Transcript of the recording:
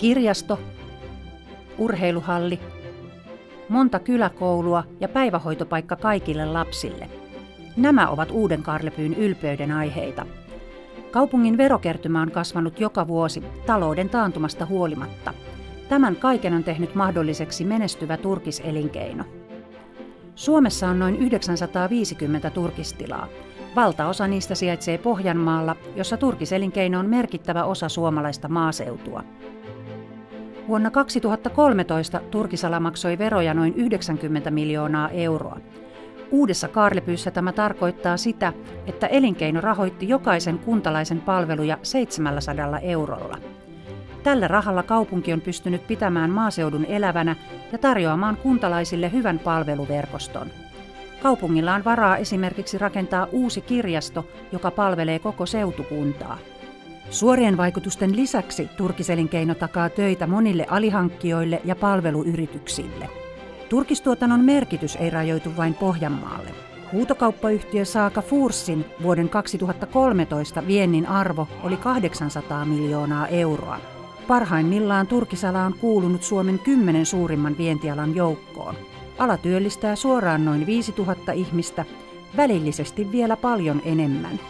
kirjasto, urheiluhalli, monta kyläkoulua ja päivähoitopaikka kaikille lapsille. Nämä ovat Uuden Karlepyyn ylpeyden aiheita. Kaupungin verokertymä on kasvanut joka vuosi talouden taantumasta huolimatta. Tämän kaiken on tehnyt mahdolliseksi menestyvä turkiselinkeino. Suomessa on noin 950 turkistilaa. Valtaosa niistä sijaitsee Pohjanmaalla, jossa turkiselinkeino on merkittävä osa suomalaista maaseutua. Vuonna 2013 turkisala maksoi veroja noin 90 miljoonaa euroa. Uudessa Karlepyyssä tämä tarkoittaa sitä, että elinkeino rahoitti jokaisen kuntalaisen palveluja 700 eurolla. Tällä rahalla kaupunki on pystynyt pitämään maaseudun elävänä ja tarjoamaan kuntalaisille hyvän palveluverkoston. Kaupungilla on varaa esimerkiksi rakentaa uusi kirjasto, joka palvelee koko seutukuntaa. Suorien vaikutusten lisäksi turkiselinkeino takaa töitä monille alihankkijoille ja palveluyrityksille. Turkistuotannon merkitys ei rajoitu vain Pohjanmaalle. Huutokauppayhtiö Saga Fursin vuoden 2013 viennin arvo oli 800 miljoonaa euroa. Parhaimmillaan turkisala on kuulunut Suomen 10 suurimman vientialan joukkoon. Ala työllistää suoraan noin 5000 ihmistä, välillisesti vielä paljon enemmän.